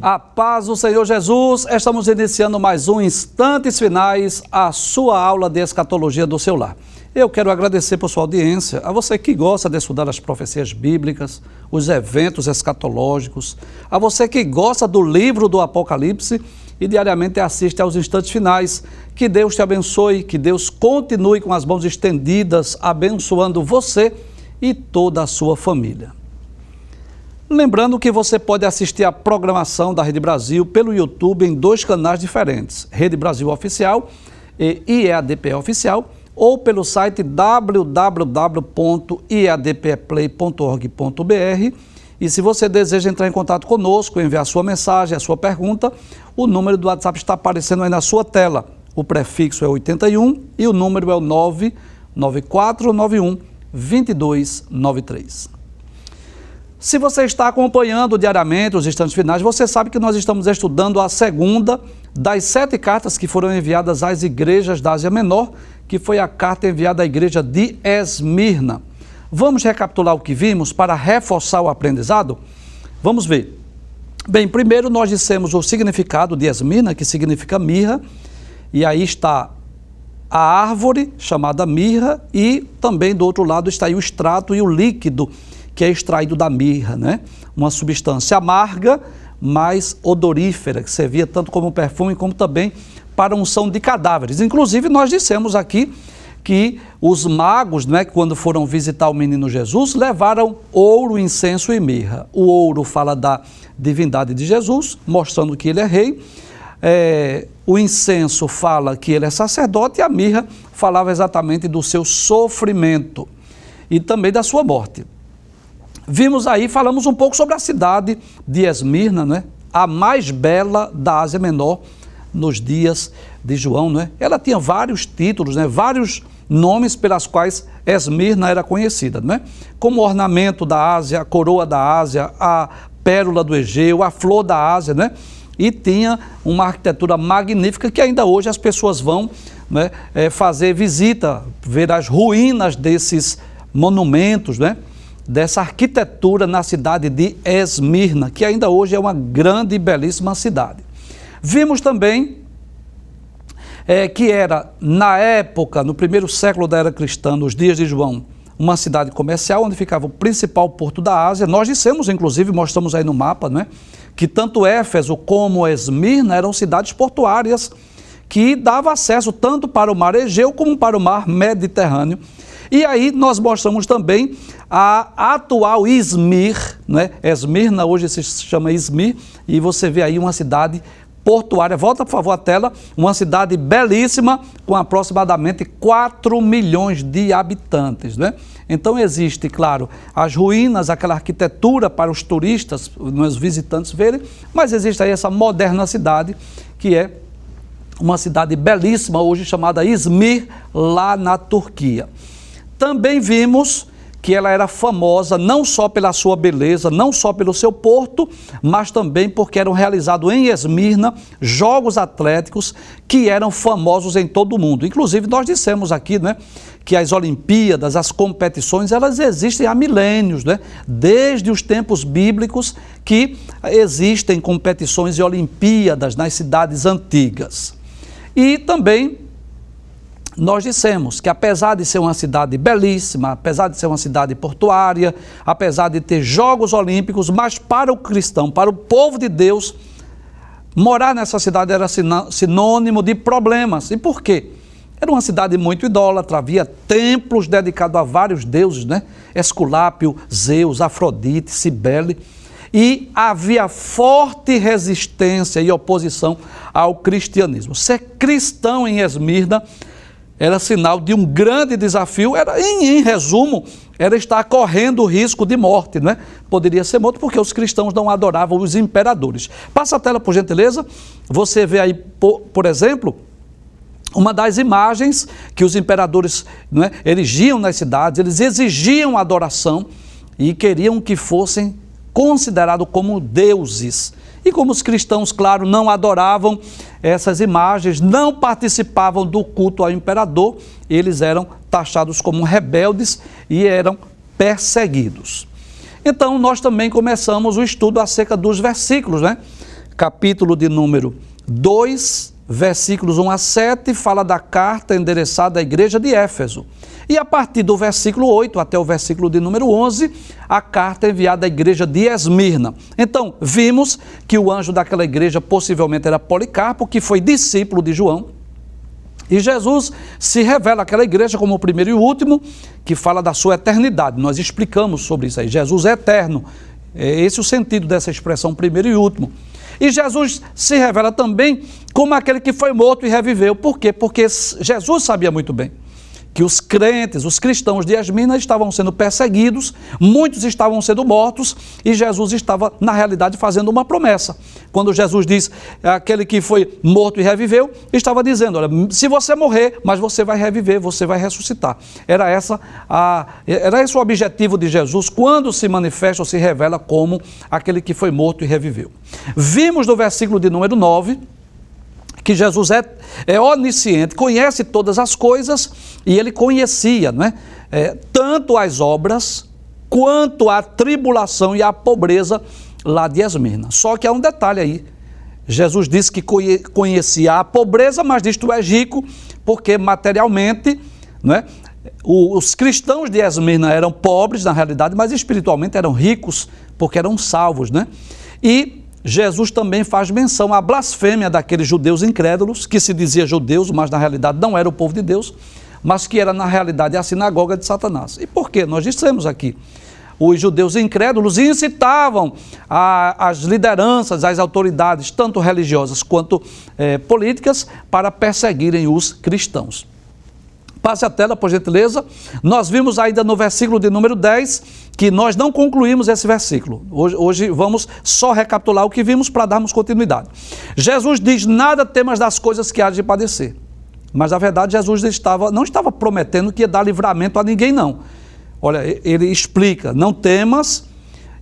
A paz do Senhor Jesus, estamos iniciando mais um Instantes Finais, a sua aula de escatologia do seu lar. Eu quero agradecer por sua audiência, a você que gosta de estudar as profecias bíblicas, os eventos escatológicos, a você que gosta do livro do Apocalipse e diariamente assiste aos Instantes Finais. Que Deus te abençoe, que Deus continue com as mãos estendidas, abençoando você e toda a sua família. Lembrando que você pode assistir a programação da Rede Brasil pelo YouTube em dois canais diferentes, Rede Brasil Oficial e IEADP Oficial, ou pelo site www.iadpplay.org.br. E se você deseja entrar em contato conosco, enviar sua mensagem, a sua pergunta, o número do WhatsApp está aparecendo aí na sua tela. O prefixo é 81 e o número é o 99491 2293. Se você está acompanhando diariamente os Instantes Finais, você sabe que nós estamos estudando a segunda das 7 cartas que foram enviadas às igrejas da Ásia Menor, que foi a carta enviada à igreja de Esmirna. Vamos recapitular o que vimos para reforçar o aprendizado? Vamos ver. Bem, primeiro nós dissemos o significado de Esmirna, que significa mirra, e aí está a árvore chamada mirra e também do outro lado está aí o extrato e o líquido que é extraído da mirra, né? Uma substância amarga, mas odorífera, que servia tanto como perfume como também para unção de cadáveres. Inclusive, nós dissemos aqui que os magos, né, quando foram visitar o menino Jesus, levaram ouro, incenso e mirra. O ouro fala da divindade de Jesus, mostrando que ele é rei. O incenso fala que ele é sacerdote e a mirra falava exatamente do seu sofrimento e também da sua morte. Vimos aí, falamos um pouco sobre a cidade de Esmirna, né? A mais bela da Ásia Menor nos dias de João, né? Ela tinha vários títulos, né? Vários nomes pelas quais Esmirna era conhecida, né? Como ornamento da Ásia, a coroa da Ásia, a pérola do Egeu, a flor da Ásia, né? E tinha uma arquitetura magnífica que ainda hoje as pessoas vão, né, fazer visita, ver as ruínas desses monumentos, né? Dessa arquitetura na cidade de Esmirna, que ainda hoje é uma grande e belíssima cidade. Vimos também que era, na época, no primeiro século da era cristã, nos dias de João, uma cidade comercial onde ficava o principal porto da Ásia. Nós dissemos, inclusive, mostramos aí no mapa, né, que tanto Éfeso como Esmirna eram cidades portuárias que davam acesso tanto para o mar Egeu como para o mar Mediterrâneo. E aí nós mostramos também a atual Izmir, né? Esmirna hoje se chama Izmir, e você vê aí uma cidade portuária. Volta, por favor, a tela. Uma cidade belíssima com aproximadamente 4 milhões de habitantes, né? Então existe, claro, as ruínas, aquela arquitetura para os turistas, os visitantes verem, mas existe aí essa moderna cidade que é uma cidade belíssima hoje chamada Izmir, lá na Turquia. Também vimos que ela era famosa não só pela sua beleza, não só pelo seu porto, mas também porque eram realizados em Esmirna jogos atléticos que eram famosos em todo o mundo. Inclusive, nós dissemos aqui, né, que as Olimpíadas, as competições, elas existem há milênios, né? Desde os tempos bíblicos que existem competições e Olimpíadas nas cidades antigas. E também nós dissemos que apesar de ser uma cidade belíssima, apesar de ser uma cidade portuária, apesar de ter Jogos Olímpicos, mas para o cristão, para o povo de Deus, morar nessa cidade era sinônimo de problemas. E por quê? Era uma cidade muito idólatra, havia templos dedicados a vários deuses, né? Esculápio, Zeus, Afrodite, Cibele. E havia forte resistência e oposição ao cristianismo. Ser cristão em Esmirna era sinal de um grande desafio, em resumo, era estar correndo o risco de morte, né? Poderia ser morto porque os cristãos não adoravam os imperadores. Passa a tela, por gentileza. Você vê aí, por exemplo, uma das imagens que os imperadores, né, erigiam nas cidades, eles exigiam adoração e queriam que fossem considerados como deuses. E como os cristãos, claro, não adoravam essas imagens, não participavam do culto ao imperador, eles eram taxados como rebeldes e eram perseguidos. Então, nós também começamos o estudo acerca dos versículos, né? capítulo de número 2, versículos 1 a 7, fala da carta endereçada à igreja de Éfeso. E a partir do versículo 8 até o versículo de número 11, a carta enviada à igreja de Esmirna. Então, vimos que o anjo daquela igreja possivelmente era Policarpo, que foi discípulo de João. E Jesus se revela àquela igreja como o primeiro e o último, que fala da sua eternidade. Nós explicamos sobre isso aí. Jesus é eterno. É esse o sentido dessa expressão primeiro e último. E Jesus se revela também como aquele que foi morto e reviveu. Por quê? Porque Jesus sabia muito bem que os crentes, os cristãos de Esmirna estavam sendo perseguidos, muitos estavam sendo mortos e Jesus estava, na realidade, fazendo uma promessa. Quando Jesus diz aquele que foi morto e reviveu, estava dizendo, olha, se você morrer, mas você vai reviver, você vai ressuscitar. Era esse o objetivo de Jesus quando se manifesta ou se revela como aquele que foi morto e reviveu. Vimos no versículo de número 9, que Jesus é onisciente, conhece todas as coisas e ele conhecia, não é? Tanto as obras quanto a tribulação e a pobreza lá de Esmirna. Só que há um detalhe aí. Jesus disse que conhecia a pobreza, mas diz que tu és rico, porque materialmente, não é? Os cristãos de Esmirna eram pobres na realidade, mas espiritualmente eram ricos, porque eram salvos, né? E Jesus também faz menção à blasfêmia daqueles judeus incrédulos, que se dizia judeus, mas na realidade não era o povo de Deus, mas que era na realidade a sinagoga de Satanás. E por quê? Nós dissemos aqui, os judeus incrédulos incitavam as lideranças, as autoridades, tanto religiosas quanto políticas, para perseguirem os cristãos. Passe a tela, por gentileza. Nós vimos ainda no versículo de número 10, que nós não concluímos esse versículo. Hoje vamos só recapitular o que vimos para darmos continuidade. Jesus diz, nada temas das coisas que há de padecer. Mas, na verdade, Jesus não estava prometendo que ia dar livramento a ninguém, não. Olha, ele explica, não temas,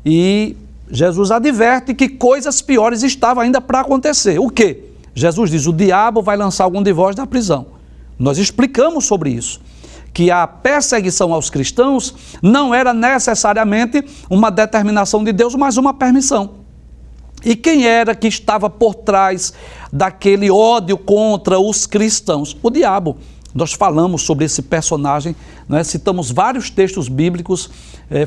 e Jesus adverte que coisas piores estavam ainda para acontecer. O quê? Jesus diz, o diabo vai lançar algum de vós da prisão. Nós explicamos sobre isso, que a perseguição aos cristãos não era necessariamente uma determinação de Deus, mas uma permissão. E quem era que estava por trás daquele ódio contra os cristãos? O diabo. Nós falamos sobre esse personagem, né? Citamos vários textos bíblicos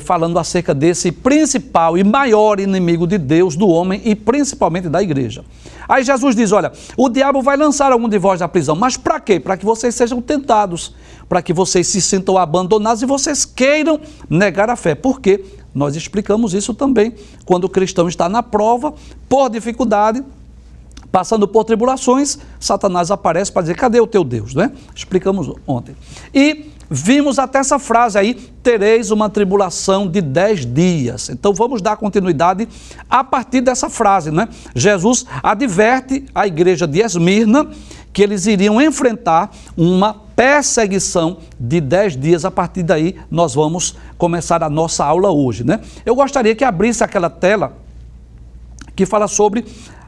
falando acerca desse principal e maior inimigo de Deus, do homem e principalmente da igreja. Aí Jesus diz, olha, o diabo vai lançar algum de vós da prisão, mas para quê? Para que vocês sejam tentados, para que vocês se sintam abandonados e vocês queiram negar a fé. Por quê? Nós explicamos isso também, quando o cristão está na prova, por dificuldade, passando por tribulações, Satanás aparece para dizer, cadê o teu Deus, né? Explicamos ontem. E vimos até essa frase aí, tereis uma tribulação de 10 dias. Então vamos dar continuidade a partir dessa frase, né? Jesus adverte a igreja de Esmirna que eles iriam enfrentar uma perseguição de 10 dias. A partir daí nós vamos começar a nossa aula hoje, né? Eu gostaria que abrisse aquela tela que fala sobre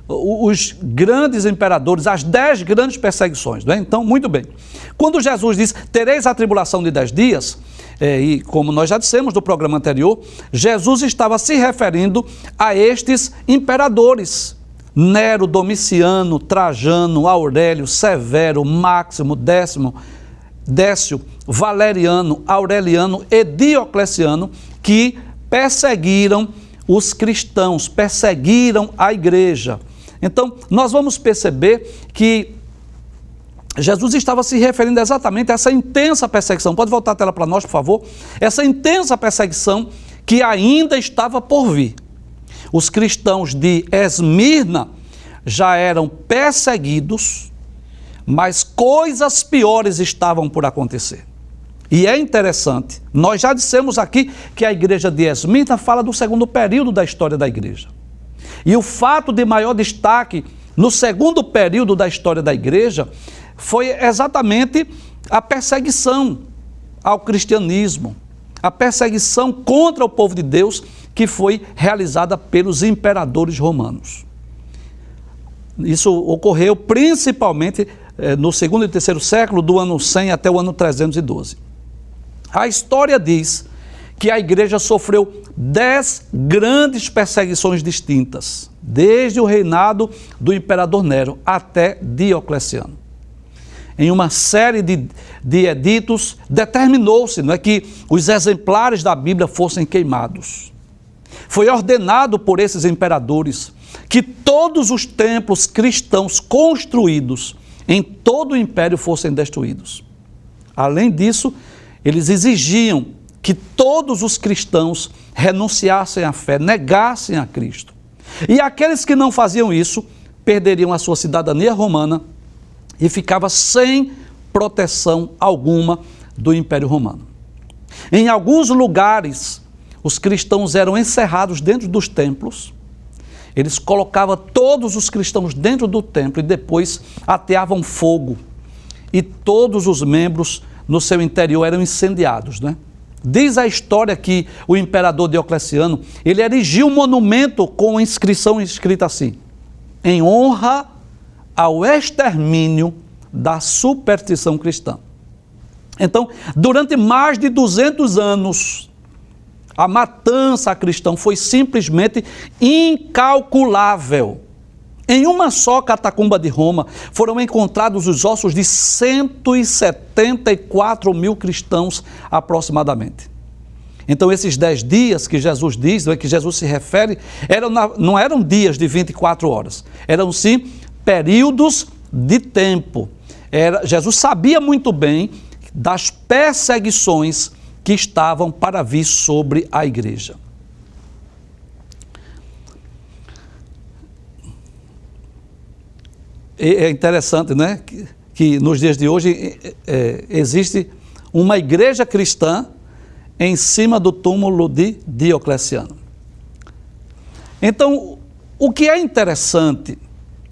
os grandes imperadores, as 10 grandes perseguições, né? Então, muito bem. Quando Jesus diz, tereis a tribulação de 10 dias, e como nós já dissemos no programa anterior, Jesus estava se referindo a estes imperadores. Nero, Domiciano, Trajano, Aurélio, Severo, Máximo, Décio, Valeriano, Aureliano e Diocleciano, que perseguiram os cristãos, perseguiram a igreja. Então, nós vamos perceber que Jesus estava se referindo exatamente a essa intensa perseguição. Pode voltar a tela para nós, por favor? Essa intensa perseguição que ainda estava por vir. Os cristãos de Esmirna já eram perseguidos, mas coisas piores estavam por acontecer. E é interessante, nós já dissemos aqui que a igreja de Esmirna fala do segundo período da história da igreja. E o fato de maior destaque no segundo período da história da igreja foi exatamente a perseguição ao cristianismo, a perseguição contra o povo de Deus que foi realizada pelos imperadores romanos. Isso ocorreu principalmente no segundo e terceiro século, do ano 100 até o ano 312. A história diz que a igreja sofreu 10 grandes perseguições distintas, desde o reinado do imperador Nero até Diocleciano. Em uma série de editos, determinou-se, não é, que os exemplares da Bíblia fossem queimados. Foi ordenado por esses imperadores que todos os templos cristãos construídos em todo o império fossem destruídos. Além disso, eles exigiam que todos os cristãos renunciassem à fé, negassem a Cristo. E aqueles que não faziam isso perderiam a sua cidadania romana e ficava sem proteção alguma do Império Romano. Em alguns lugares, os cristãos eram encerrados dentro dos templos. Eles colocavam todos os cristãos dentro do templo e depois ateavam fogo. E todos os membros no seu interior eram incendiados, né? Diz a história que o imperador Diocleciano, ele erigiu um monumento com inscrição escrita assim: em honra ao extermínio da superstição cristã. Então, durante mais de 200 anos, a matança cristã foi simplesmente incalculável. Em uma só catacumba de Roma, foram encontrados os ossos de 174 mil cristãos aproximadamente. Então, esses 10 dias que Jesus diz, que Jesus se refere, não eram dias de 24 horas, eram sim períodos de tempo. Jesus sabia muito bem das perseguições que estavam para vir sobre a igreja. É interessante, né, que nos dias de hoje existe uma igreja cristã em cima do túmulo de Diocleciano. Então, o que é interessante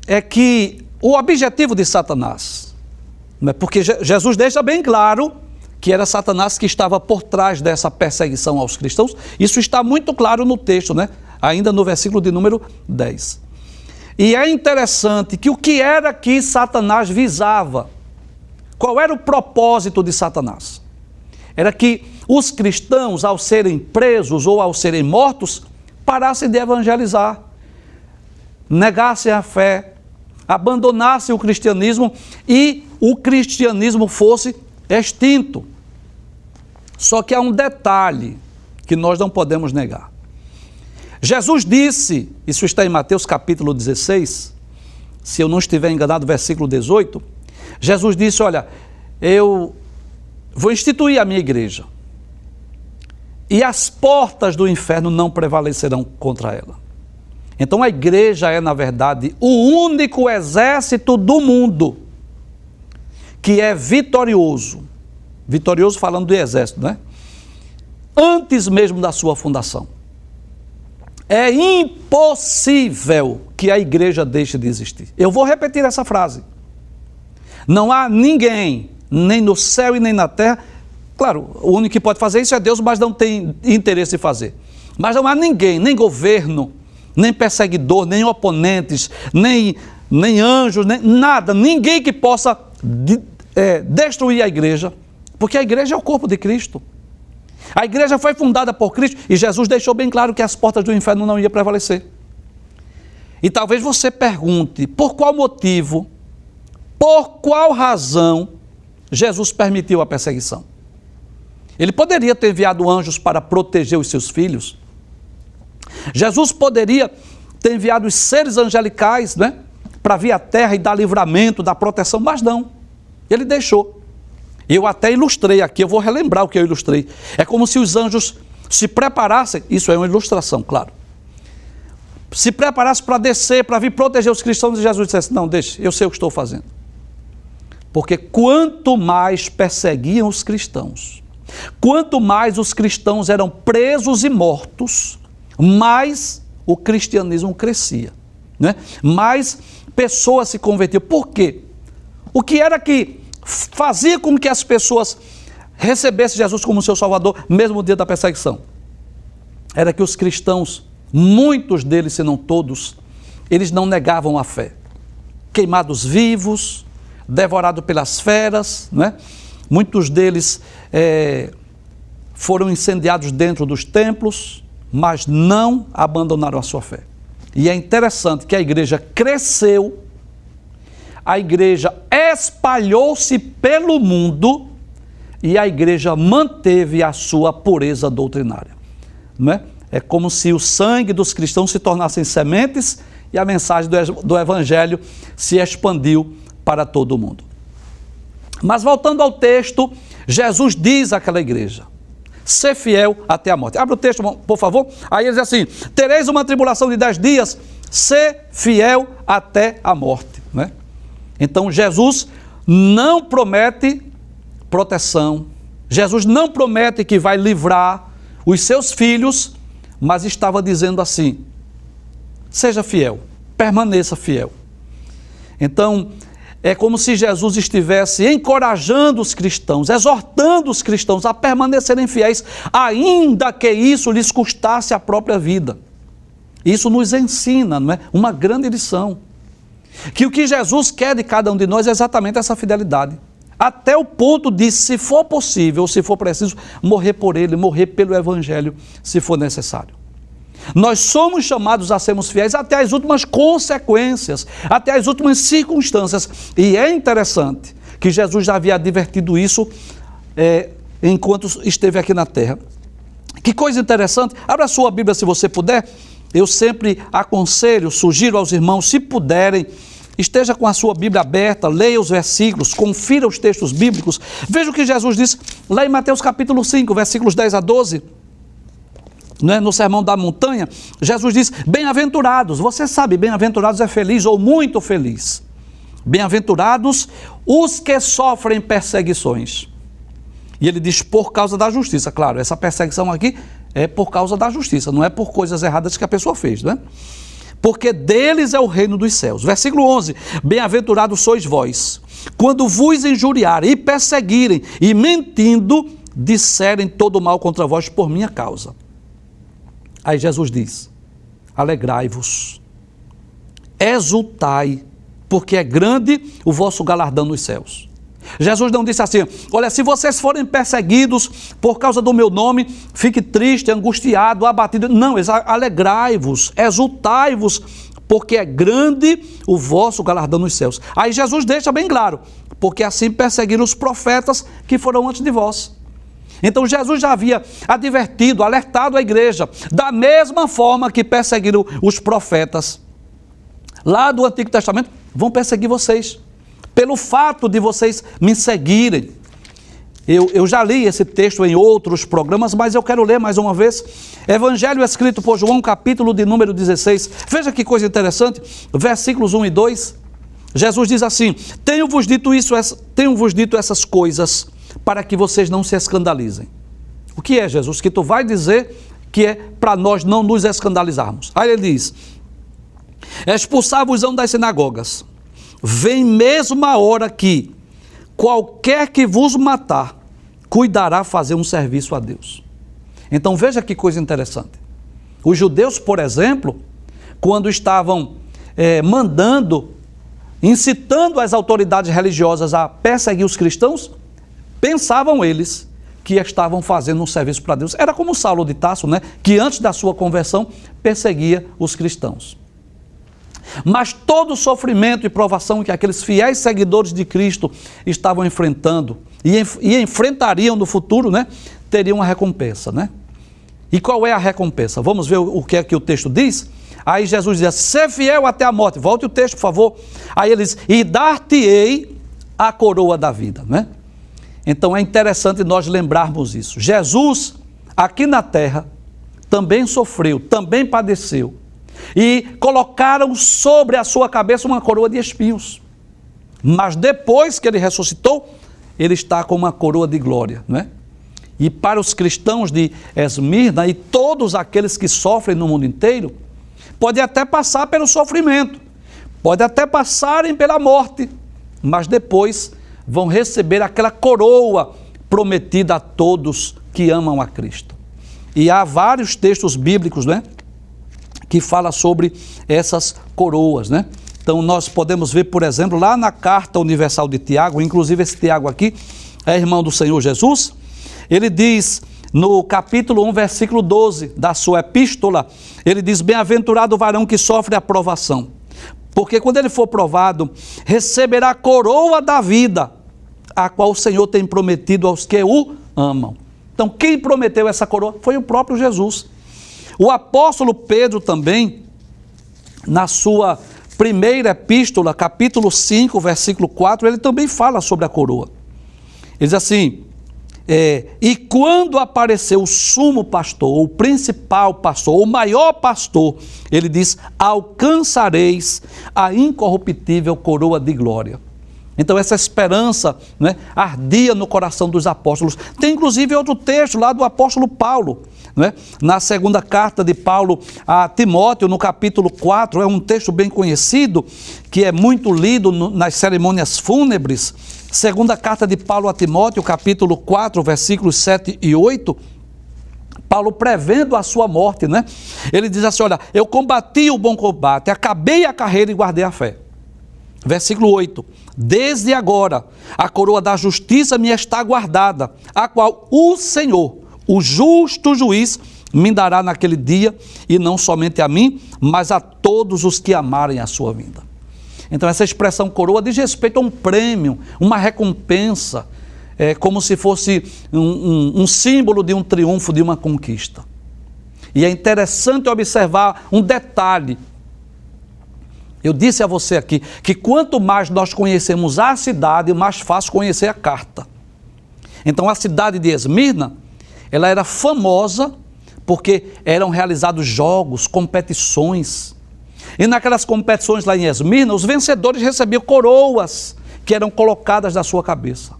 é que o objetivo de Satanás, né, porque Jesus deixa bem claro que era Satanás que estava por trás dessa perseguição aos cristãos. Isso está muito claro no texto, né? Ainda no versículo de número 10. E é interessante que o que era que Satanás visava? Qual era o propósito de Satanás? Era que os cristãos, ao serem presos ou ao serem mortos, parassem de evangelizar, negassem a fé, abandonassem o cristianismo e o cristianismo fosse extinto. Só que há um detalhe que nós não podemos negar. Jesus disse, isso está em Mateus capítulo 16, se eu não estiver enganado, versículo 18, Jesus disse, olha, eu vou instituir a minha igreja e as portas do inferno não prevalecerão contra ela. Então a igreja é, na verdade, o único exército do mundo que é vitorioso. Vitorioso falando do exército, né? Antes mesmo da sua fundação. É impossível que a igreja deixe de existir. Eu vou repetir essa frase. Não há ninguém, nem no céu e nem na terra. Claro, o único que pode fazer isso é Deus, mas não tem interesse em fazer. Mas não há ninguém, nem governo, nem perseguidor, nem oponentes, nem anjos, nem nada, ninguém que possa destruir a igreja, porque a igreja é o corpo de Cristo. A igreja foi fundada por Cristo e Jesus deixou bem claro que as portas do inferno não iam prevalecer. E talvez você pergunte, por qual motivo, por qual razão Jesus permitiu a perseguição? Ele poderia ter enviado anjos para proteger os seus filhos. Jesus poderia ter enviado os seres angelicais, né, para vir à terra e dar livramento, dar proteção, mas não. Ele deixou. Eu até ilustrei aqui, eu vou relembrar o que eu ilustrei. É como se os anjos se preparassem, isso é uma ilustração, claro. Se preparassem para descer, para vir proteger os cristãos, e Jesus dissesse, não, deixe, eu sei o que estou fazendo. Porque quanto mais perseguiam os cristãos, quanto mais os cristãos eram presos e mortos, mais o cristianismo crescia, né? Mais pessoas se convertiam. Por quê? O que era que fazia com que as pessoas recebessem Jesus como seu Salvador, mesmo no dia da perseguição? Era que os cristãos, muitos deles, se não todos, eles não negavam a fé. Queimados vivos, devorados pelas feras, né? Muitos deles foram incendiados dentro dos templos, mas não abandonaram a sua fé. E é interessante que a igreja cresceu, a igreja espalhou-se pelo mundo e a igreja manteve a sua pureza doutrinária. Não é? É como se o sangue dos cristãos se tornassem sementes e a mensagem do evangelho se expandiu para todo o mundo. Mas voltando ao texto, Jesus diz àquela igreja: ser fiel até a morte. Abre o texto, por favor. Aí ele diz assim: tereis uma tribulação de 10 dias, ser fiel até a morte. Né? Então Jesus não promete proteção, Jesus não promete que vai livrar os seus filhos, mas estava dizendo assim: seja fiel, permaneça fiel. Então, é como se Jesus estivesse encorajando os cristãos, exortando os cristãos a permanecerem fiéis, ainda que isso lhes custasse a própria vida. Isso nos ensina, não é? Uma grande lição. Que o que Jesus quer de cada um de nós é exatamente essa fidelidade. Até o ponto de, se for possível, se for preciso, morrer por ele, morrer pelo evangelho, se for necessário. Nós somos chamados a sermos fiéis até as últimas consequências, até as últimas circunstâncias. E é interessante que Jesus já havia advertido isso enquanto esteve aqui na terra. Que coisa interessante. Abra a sua Bíblia se você puder. Eu sempre aconselho, sugiro aos irmãos, se puderem, esteja com a sua Bíblia aberta, leia os versículos, confira os textos bíblicos. Veja o que Jesus disse lá em Mateus capítulo 5, versículos 10 a 12. No Sermão da Montanha, Jesus diz: bem-aventurados, você sabe, bem-aventurados é feliz ou muito feliz. Bem-aventurados os que sofrem perseguições. E ele diz: por causa da justiça. Claro, essa perseguição aqui é por causa da justiça, não é por coisas erradas que a pessoa fez, não é? Porque deles é o reino dos céus. Versículo 11: bem-aventurados sois vós, quando vos injuriarem e perseguirem e mentindo disserem todo mal contra vós por minha causa. Aí Jesus diz: alegrai-vos, exultai, porque é grande o vosso galardão nos céus. Jesus não disse assim: olha, se vocês forem perseguidos por causa do meu nome, fique triste, angustiado, abatido. Não, alegrai-vos, exultai-vos, porque é grande o vosso galardão nos céus. Aí Jesus deixa bem claro: porque assim perseguiram os profetas que foram antes de vós. Então Jesus já havia advertido, alertado a igreja, da mesma forma que perseguiram os profetas lá do Antigo Testamento, vão perseguir vocês, pelo fato de vocês me seguirem. Eu já li esse texto em outros programas, mas eu quero ler mais uma vez. Evangelho escrito por João, capítulo de número 16. Veja que coisa interessante, versículos 1 e 2. Jesus diz assim: tenho-vos dito essas coisas para que vocês não se escandalizem. O que é, Jesus, que tu vai dizer que é para nós não nos escandalizarmos? Aí ele diz: expulsar-vos-ão das sinagogas. Vem mesmo a hora que qualquer que vos matar, cuidará fazer um serviço a Deus. Então veja que coisa interessante. Os judeus, por exemplo, quando estavam incitando as autoridades religiosas a perseguir os cristãos, pensavam eles que estavam fazendo um serviço para Deus. Era como Saulo de Tarso, né? Que antes da sua conversão perseguia os cristãos. Mas todo o sofrimento e provação que aqueles fiéis seguidores de Cristo estavam enfrentando e enfrentariam no futuro, né? Teriam uma recompensa, né? E qual é a recompensa? Vamos ver o que é que o texto diz? Aí Jesus diz: ser fiel até a morte. Volte o texto, por favor. Aí ele diz: e dar-te-ei a coroa da vida, né? Então é interessante nós lembrarmos isso. Jesus, aqui na terra, também sofreu, também padeceu. E colocaram sobre a sua cabeça uma coroa de espinhos. Mas depois que ele ressuscitou, ele está com uma coroa de glória, não é? E para os cristãos de Esmirna e todos aqueles que sofrem no mundo inteiro, pode até passar pelo sofrimento, pode até passarem pela morte, mas depois vão receber aquela coroa prometida a todos que amam a Cristo. E há vários textos bíblicos, né, que falam sobre essas coroas, né? Então nós podemos ver, por exemplo, lá na Carta Universal de Tiago, inclusive esse Tiago aqui é irmão do Senhor Jesus, ele diz no capítulo 1, versículo 12 da sua epístola, ele diz: bem-aventurado o varão que sofre a provação, porque quando ele for provado, receberá a coroa da vida, a qual o Senhor tem prometido aos que o amam. Então, quem prometeu essa coroa foi o próprio Jesus. O apóstolo Pedro também, na sua primeira epístola, capítulo 5, versículo 4, ele também fala sobre a coroa. Ele diz assim: e quando apareceu o sumo pastor, o principal pastor, o maior pastor, ele diz: alcançareis a incorruptível coroa de glória. Então essa esperança, né, ardia no coração dos apóstolos. Tem inclusive outro texto lá do apóstolo Paulo, né, na segunda carta de Paulo a Timóteo, no capítulo 4, é um texto bem conhecido, que é muito lido nas cerimônias fúnebres. Segunda carta de Paulo a Timóteo, capítulo 4, versículos 7 e 8, Paulo prevendo a sua morte, né? Ele diz assim: olha, eu combati o bom combate, acabei a carreira e guardei a fé. Versículo 8, desde agora a coroa da justiça me está guardada, a qual o Senhor, o justo juiz, me dará naquele dia, e não somente a mim, mas a todos os que amarem a sua vinda. Então essa expressão coroa diz respeito a um prêmio, uma recompensa, como se fosse um símbolo de um triunfo, de uma conquista. E é interessante observar um detalhe. Eu disse a você aqui que quanto mais nós conhecemos a cidade, mais fácil conhecer a carta. Então a cidade de Esmirna, ela era famosa porque eram realizados jogos, competições. E naquelas competições lá em Esmirna, os vencedores recebiam coroas que eram colocadas na sua cabeça.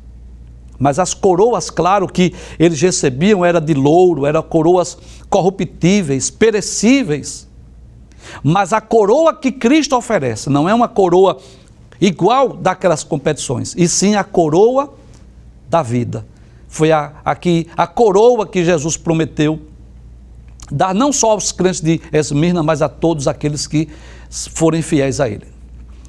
Mas as coroas, claro, que eles recebiam era de louro, eram coroas corruptíveis, perecíveis. Mas a coroa que Cristo oferece não é uma coroa igual daquelas competições, e sim a coroa da vida. Foi a coroa que Jesus prometeu dar não só aos crentes de Esmirna, mas a todos aqueles que forem fiéis a Ele.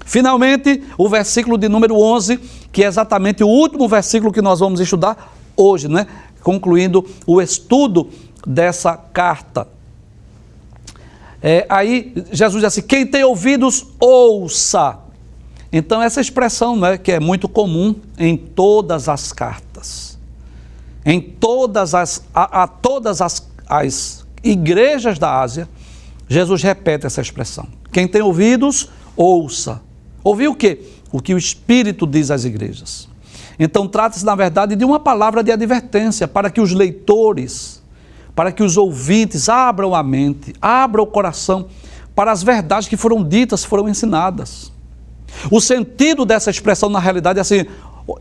Finalmente, o versículo de número 11, que é exatamente o último versículo que nós vamos estudar hoje, né? Concluindo o estudo dessa carta. Aí Jesus diz assim: quem tem ouvidos, ouça. Então essa expressão, né, que é muito comum em todas as cartas, em todas todas as igrejas da Ásia, Jesus repete essa expressão: quem tem ouvidos, ouça. Ouvir o quê? O que o Espírito diz às igrejas. Então trata-se na verdade de uma palavra de advertência para que os leitores, para que os ouvintes abram a mente, abram o coração para as verdades que foram ditas, foram ensinadas. O sentido dessa expressão na realidade é assim: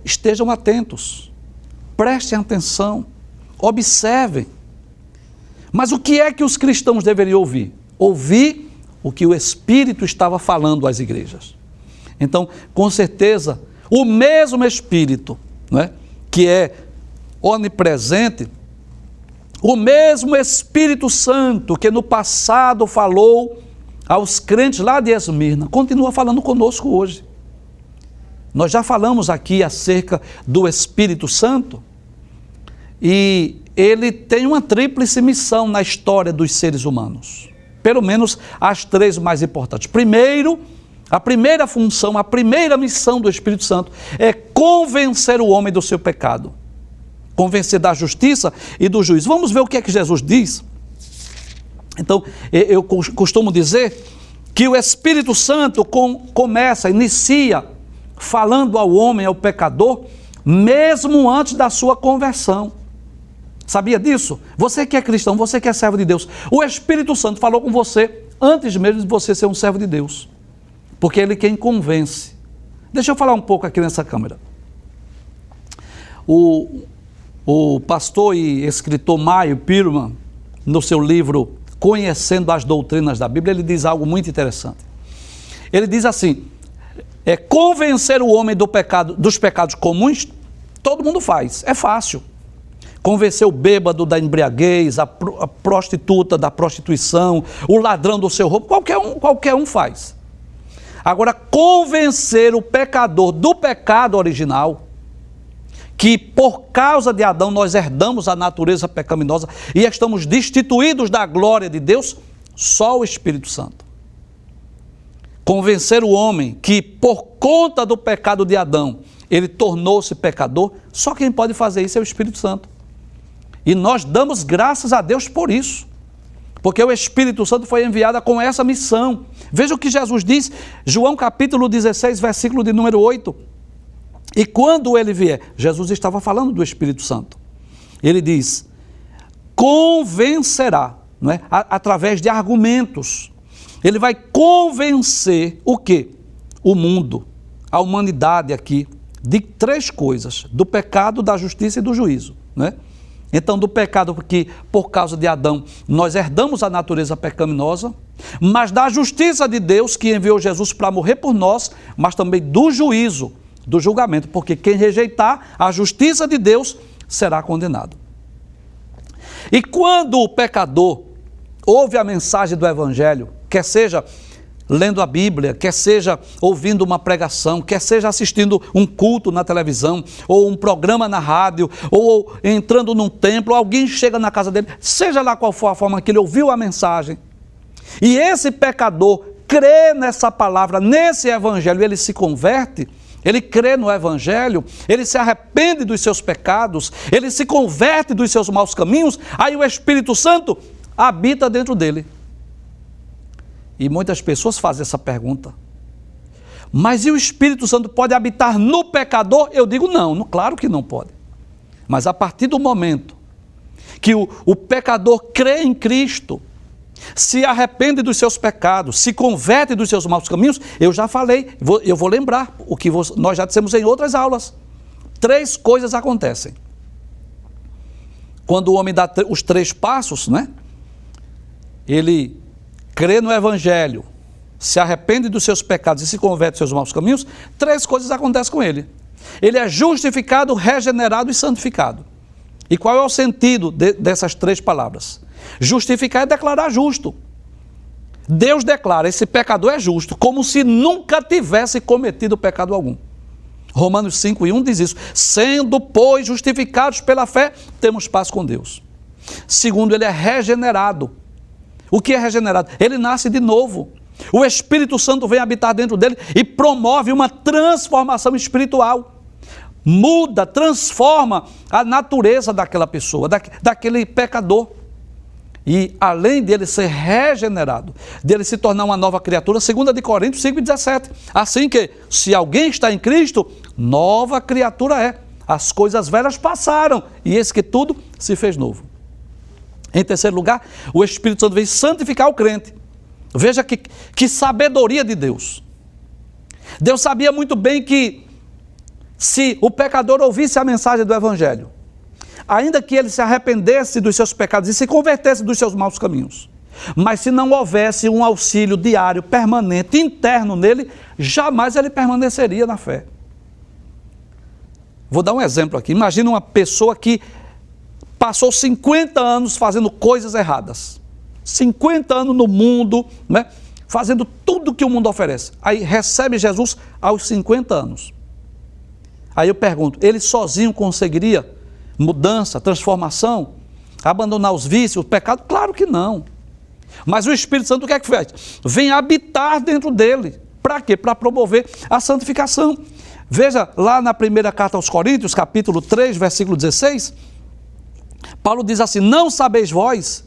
estejam atentos, prestem atenção, observem. Mas o que é que os cristãos deveriam ouvir? Ouvir o que o Espírito estava falando às igrejas. Então, com certeza, o mesmo Espírito, né, que é onipresente, o mesmo Espírito Santo que no passado falou aos crentes lá de Esmirna, continua falando conosco hoje. Nós já falamos aqui acerca do Espírito Santo, e ele tem uma tríplice missão na história dos seres humanos. Pelo menos as três mais importantes. Primeiro, a primeira função, a primeira missão do Espírito Santo é convencer o homem do seu pecado. Convencer da justiça e do juízo. Vamos ver o que é que Jesus diz? Então, eu costumo dizer que o Espírito Santo inicia falando ao homem, ao pecador, mesmo antes da sua conversão. Sabia disso? Você que é cristão, você que é servo de Deus, o Espírito Santo falou com você antes mesmo de você ser um servo de Deus, porque Ele é quem convence. Deixa eu falar um pouco aqui nessa câmera. O pastor e escritor Maio Pirman, no seu livro Conhecendo as Doutrinas da Bíblia, ele diz algo muito interessante. Ele diz assim: convencer o homem dos pecados comuns, todo mundo faz, é fácil. Convencer o bêbado da embriaguez, a prostituta da prostituição, o ladrão do seu roubo, qualquer um faz. Agora, convencer o pecador do pecado original, que por causa de Adão nós herdamos a natureza pecaminosa e estamos destituídos da glória de Deus? Só o Espírito Santo. Convencer o homem que por conta do pecado de Adão, ele tornou-se pecador, só quem pode fazer isso é o Espírito Santo. E nós damos graças a Deus por isso, porque o Espírito Santo foi enviado com essa missão. Veja o que Jesus diz, João capítulo 16, versículo de número 8. E quando ele vier, Jesus estava falando do Espírito Santo. Ele diz, convencerá, não é? Através de argumentos. Ele vai convencer o quê? O mundo, a humanidade aqui, de três coisas: do pecado, da justiça e do juízo, não é? Então, do pecado, porque por causa de Adão nós herdamos a natureza pecaminosa, mas da justiça de Deus, que enviou Jesus para morrer por nós, mas também do juízo, do julgamento, porque quem rejeitar a justiça de Deus será condenado. E quando o pecador ouve a mensagem do Evangelho, quer seja lendo a Bíblia, quer seja ouvindo uma pregação, quer seja assistindo um culto na televisão, ou um programa na rádio, ou entrando num templo, alguém chega na casa dele, seja lá qual for a forma que ele ouviu a mensagem, e esse pecador crê nessa palavra, nesse Evangelho, ele se converte, ele crê no Evangelho, ele se arrepende dos seus pecados, ele se converte dos seus maus caminhos, aí o Espírito Santo habita dentro dele. E muitas pessoas fazem essa pergunta. Mas e o Espírito Santo pode habitar no pecador? Eu digo não, claro que não pode. Mas a partir do momento que o pecador crê em Cristo, se arrepende dos seus pecados, se converte dos seus maus caminhos, eu já falei, eu vou lembrar o que nós já dissemos em outras aulas. Três coisas acontecem. Quando o homem dá os três passos, né? Ele crê no Evangelho, se arrepende dos seus pecados e se converte dos seus maus caminhos, três coisas acontecem com ele. Ele é justificado, regenerado e santificado. E qual é o sentido dessas três palavras? Justificar é declarar justo. Deus declara, esse pecador é justo, como se nunca tivesse cometido pecado algum. Romanos 5:1 diz isso. Sendo, pois, justificados pela fé, temos paz com Deus. Segundo, ele é regenerado. O que é regenerado? Ele nasce de novo. O Espírito Santo vem habitar dentro dele e promove uma transformação espiritual. Muda, transforma a natureza daquela pessoa, daquele pecador. E além dele ser regenerado, dele se tornar uma nova criatura, 2 Coríntios 5:17. Assim que, se alguém está em Cristo, nova criatura é. As coisas velhas passaram e eis que tudo se fez novo. Em terceiro lugar, o Espírito Santo vem santificar o crente. Veja que sabedoria de Deus. Deus sabia muito bem que se o pecador ouvisse a mensagem do Evangelho, ainda que ele se arrependesse dos seus pecados e se convertesse dos seus maus caminhos, mas se não houvesse um auxílio diário, permanente, interno nele, jamais ele permaneceria na fé. Vou dar um exemplo aqui. Imagina uma pessoa que passou 50 anos fazendo coisas erradas. 50 anos no mundo, né? Fazendo tudo que o mundo oferece. Aí recebe Jesus aos 50 anos. Aí eu pergunto, ele sozinho conseguiria mudança, transformação, abandonar os vícios, o pecado? Claro que não. Mas o Espírito Santo o que é que faz? Vem habitar dentro dele. Para quê? Para promover a santificação. Veja lá na primeira carta aos Coríntios, capítulo 3, versículo 16, Paulo diz assim: não sabeis vós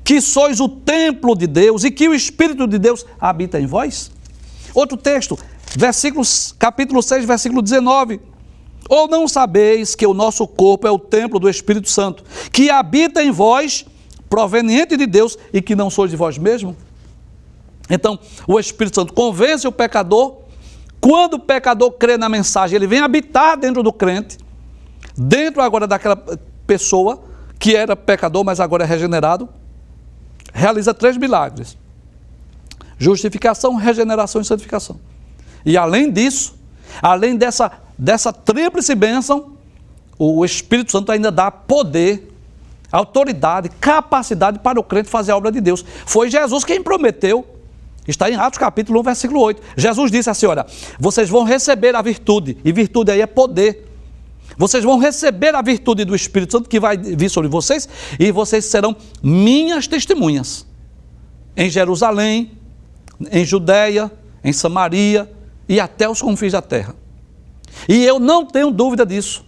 que sois o templo de Deus e que o Espírito de Deus habita em vós? Outro texto, capítulo 6, versículo 19. Ou não sabeis que o nosso corpo é o templo do Espírito Santo, que habita em vós, proveniente de Deus, e que não sois de vós mesmos? Então, o Espírito Santo convence o pecador. Quando o pecador crê na mensagem, ele vem habitar dentro do crente, dentro agora daquela pessoa que era pecador, mas agora é regenerado, realiza 3 milagres: justificação, regeneração e santificação. E além disso, além dessa tríplice bênção, o Espírito Santo ainda dá poder, autoridade, capacidade para o crente fazer a obra de Deus. Foi Jesus quem prometeu. Está em Atos capítulo 1, versículo 8. Jesus disse assim: olha, vocês vão receber a virtude, e virtude aí é poder. Vocês vão receber a virtude do Espírito Santo que vai vir sobre vocês e vocês serão minhas testemunhas. Em Jerusalém, em Judeia, em Samaria e até os confins da terra. E eu não tenho dúvida disso.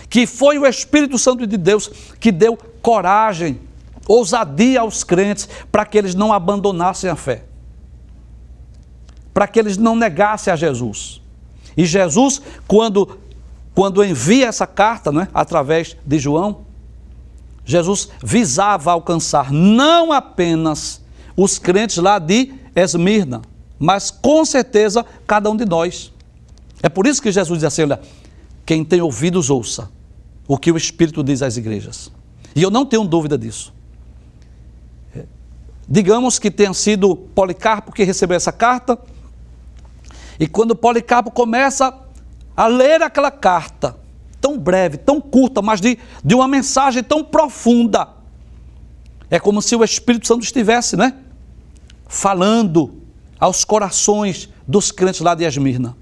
Que foi o Espírito Santo de Deus que deu coragem, ousadia aos crentes para que eles não abandonassem a fé. Para que eles não negassem a Jesus. E Jesus, quando envia essa carta, né, através de João, Jesus visava alcançar não apenas os crentes lá de Esmirna, mas com certeza cada um de nós. É por isso que Jesus diz assim, olha, quem tem ouvidos ouça o que o Espírito diz às igrejas. E eu não tenho dúvida disso. Digamos que tenha sido Policarpo que recebeu essa carta, e quando Policarpo começa a ler aquela carta, tão breve, tão curta, mas de uma mensagem tão profunda, é como se o Espírito Santo estivesse, né, falando aos corações dos crentes lá de Esmirna.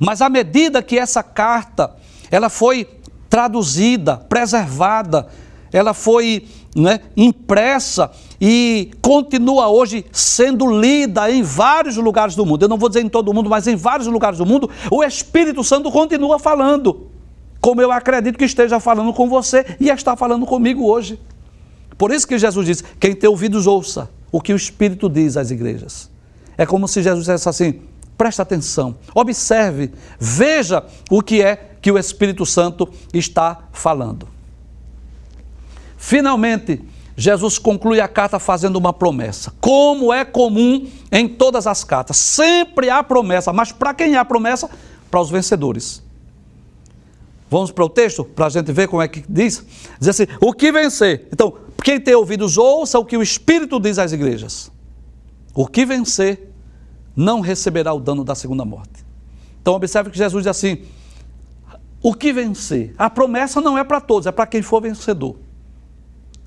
Mas à medida que essa carta, ela foi traduzida, preservada, ela foi, né, impressa e continua hoje sendo lida em vários lugares do mundo. Eu não vou dizer em todo o mundo, mas em vários lugares do mundo, o Espírito Santo continua falando, como eu acredito que esteja falando com você e está falando comigo hoje. Por isso que Jesus diz, quem tem ouvidos ouça o que o Espírito diz às igrejas. É como se Jesus dissesse assim, presta atenção, observe, veja o que é que o Espírito Santo está falando. Finalmente, Jesus conclui a carta fazendo uma promessa. Como é comum em todas as cartas, sempre há promessa, mas para quem há promessa? Para os vencedores. Vamos para o texto, para a gente ver como é que diz? Diz assim, o que vencer? Então, quem tem ouvidos ouça o que o Espírito diz às igrejas. O que vencer não receberá o dano da segunda morte. Então observe que Jesus diz assim, o que vencer? A promessa não é para todos, é para quem for vencedor.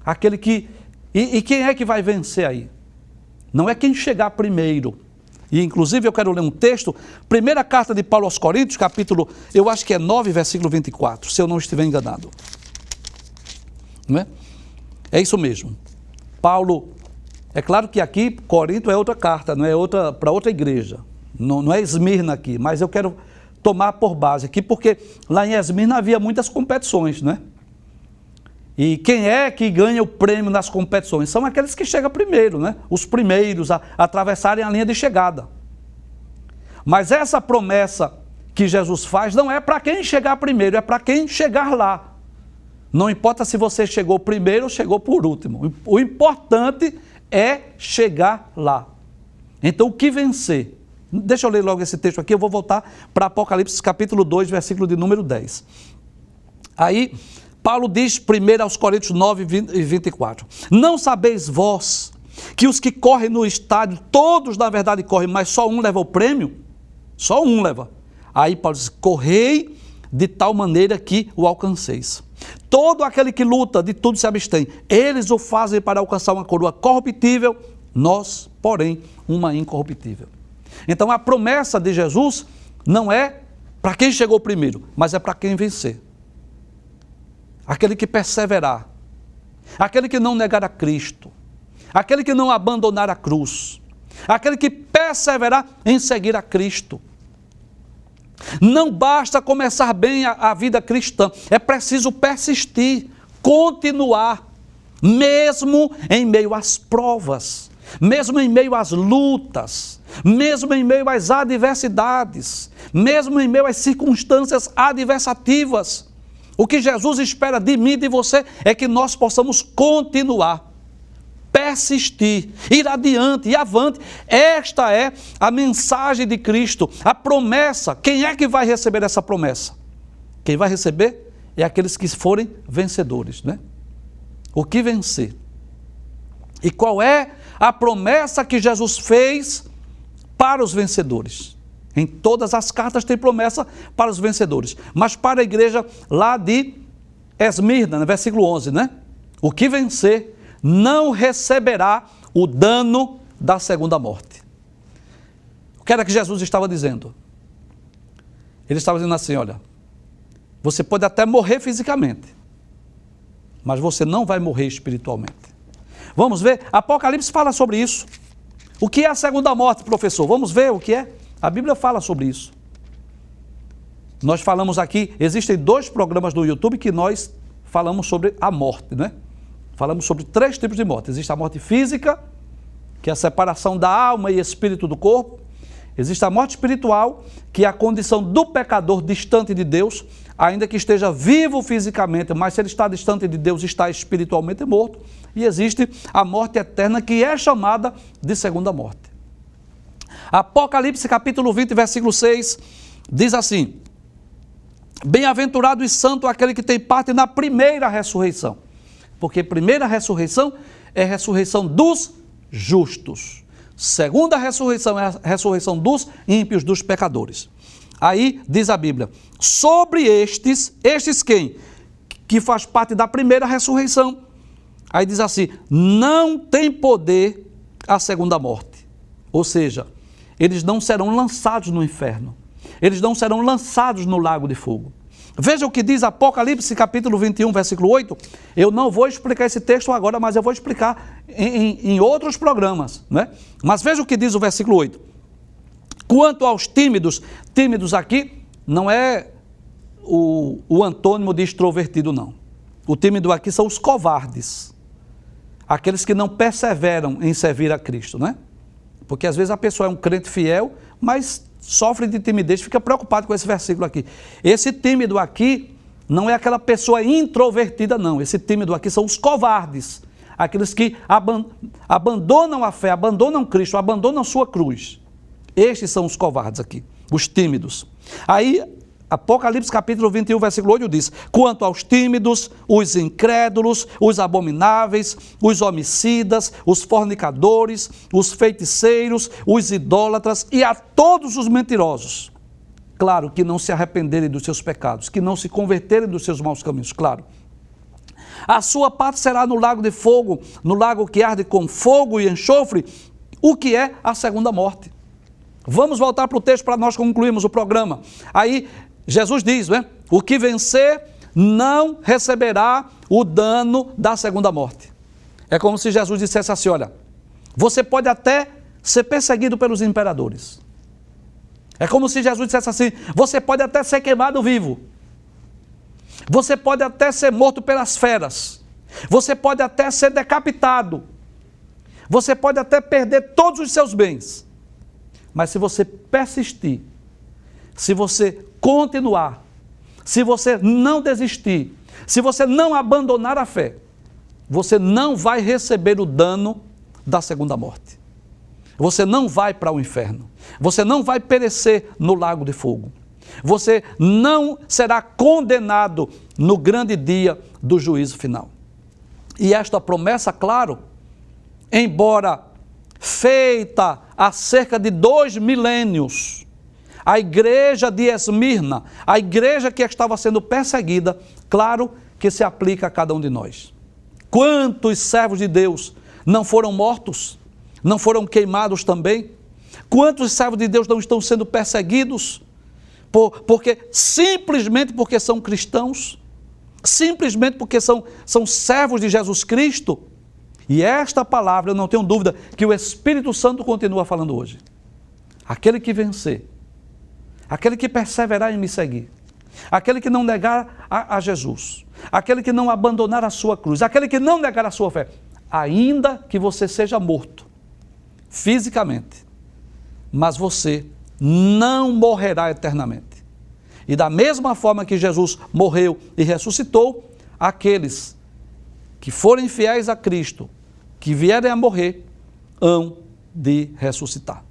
Aquele que... E quem é que vai vencer aí? Não é quem chegar primeiro. E inclusive eu quero ler um texto, primeira carta de Paulo aos Coríntios, capítulo, eu acho que é 9, versículo 24, se eu não estiver enganado. Não é? É isso mesmo. Paulo, é claro que aqui Corinto é outra carta, não é outra para outra igreja. Não é Esmirna aqui, mas eu quero tomar por base aqui, porque lá em Esmirna havia muitas competições, né? E quem é que ganha o prêmio nas competições? São aqueles que chegam primeiro, né? Os primeiros a atravessarem a linha de chegada. Mas essa promessa que Jesus faz não é para quem chegar primeiro, é para quem chegar lá. Não importa se você chegou primeiro ou chegou por último. O importante é chegar lá. Então, o que vencer? Deixa eu ler logo esse texto aqui, eu vou voltar para Apocalipse capítulo 2, versículo de número 10. Aí, Paulo diz primeiro aos Coríntios 9 e 24. Não sabeis vós que os que correm no estádio, todos na verdade correm, mas só um leva o prêmio? Só um leva. Aí Paulo diz, correi de tal maneira que o alcanceis. Todo aquele que luta, de tudo se abstém. Eles o fazem para alcançar uma coroa corruptível, nós, porém, uma incorruptível. Então a promessa de Jesus não é para quem chegou primeiro, mas é para quem vencer. Aquele que perseverar, aquele que não negar a Cristo, aquele que não abandonar a cruz, aquele que perseverar em seguir a Cristo. Não basta começar bem a vida cristã, é preciso persistir, continuar, mesmo em meio às provas, mesmo em meio às lutas, mesmo em meio às adversidades, mesmo em meio às circunstâncias adversativas. O que Jesus espera de mim e de você é que nós possamos continuar, persistir, ir adiante e avante. Esta é a mensagem de Cristo, a promessa. Quem é que vai receber essa promessa? Quem vai receber é aqueles que forem vencedores, né? O que vencer? E qual é a promessa que Jesus fez para os vencedores? Em todas as cartas tem promessa para os vencedores. Mas para a igreja lá de Esmirna, no versículo 11, né? O que vencer não receberá o dano da segunda morte. O que era que Jesus estava dizendo? Ele estava dizendo assim, olha, Você pode até morrer fisicamente, mas você não vai morrer espiritualmente. Vamos ver? Apocalipse fala sobre isso. O que é a segunda morte, professor? Vamos ver o que é? A Bíblia fala sobre isso. Nós falamos aqui, existem 2 programas no YouTube que nós falamos sobre a morte, né? Falamos sobre 3 tipos de morte. Existe a morte física, que é a separação da alma e espírito do corpo. Existe a morte espiritual, que é a condição do pecador distante de Deus, ainda que esteja vivo fisicamente, mas se ele está distante de Deus, está espiritualmente morto. E existe a morte eterna, que é chamada de segunda morte. Apocalipse capítulo 20, versículo 6, diz assim: bem-aventurado e santo aquele que tem parte na primeira ressurreição. Porque primeira ressurreição é a ressurreição dos justos. Segunda ressurreição é a ressurreição dos ímpios, dos pecadores. Aí diz a Bíblia, sobre estes quem? Que faz parte da primeira ressurreição. Aí diz assim, não tem poder a segunda morte. Ou seja, eles não serão lançados no inferno. Eles não serão lançados no lago de fogo. Veja o que diz Apocalipse capítulo 21, versículo 8. Eu não vou explicar esse texto agora, mas eu vou explicar em outros programas, né? Mas veja o que diz o versículo 8. Quanto aos tímidos, tímidos aqui não é o antônimo de extrovertido, não. O tímido aqui são os covardes. Aqueles que não perseveram em servir a Cristo, né? Porque às vezes a pessoa é um crente fiel, mas sofre de timidez, fica preocupado com esse versículo aqui. Esse tímido aqui não é aquela pessoa introvertida, não. Esse tímido aqui são os covardes. Aqueles que abandonam a fé, abandonam Cristo, abandonam sua cruz. Estes são os covardes aqui, os tímidos. Aí, Apocalipse capítulo 21, versículo 8 diz, quanto aos tímidos, os incrédulos, os abomináveis, os homicidas, os fornicadores, os feiticeiros, os idólatras e a todos os mentirosos. Claro, que não se arrependerem dos seus pecados, que não se converterem dos seus maus caminhos, claro. A sua parte será no lago de fogo, no lago que arde com fogo e enxofre, o que é a segunda morte. Vamos voltar para o texto para nós concluirmos o programa. Aí, Jesus diz, né? O que vencer não receberá o dano da segunda morte. É como se Jesus dissesse assim, olha, você pode até ser perseguido pelos imperadores. É como se Jesus dissesse assim, você pode até ser queimado vivo. Você pode até ser morto pelas feras. Você pode até ser decapitado. Você pode até perder todos os seus bens. Mas se você persistir, se você continuar, se você não desistir, se você não abandonar a fé, você não vai receber o dano da segunda morte. Você não vai para o inferno. Você não vai perecer no lago de fogo. Você não será condenado no grande dia do juízo final. E esta promessa, claro, embora feita há cerca de 2 milênios, a igreja de Esmirna, a igreja que estava sendo perseguida, claro que se aplica a cada um de nós. Quantos servos de Deus não foram mortos? Não foram queimados também? Quantos servos de Deus não estão sendo perseguidos? Simplesmente porque são cristãos? Simplesmente porque são servos de Jesus Cristo? E esta palavra, eu não tenho dúvida, que o Espírito Santo continua falando hoje. Aquele que vencer, aquele que perseverar em me seguir, aquele que não negar a Jesus, aquele que não abandonar a sua cruz, aquele que não negar a sua fé, ainda que você seja morto fisicamente, mas você não morrerá eternamente. E da mesma forma que Jesus morreu e ressuscitou, aqueles que forem fiéis a Cristo, que vierem a morrer, hão de ressuscitar.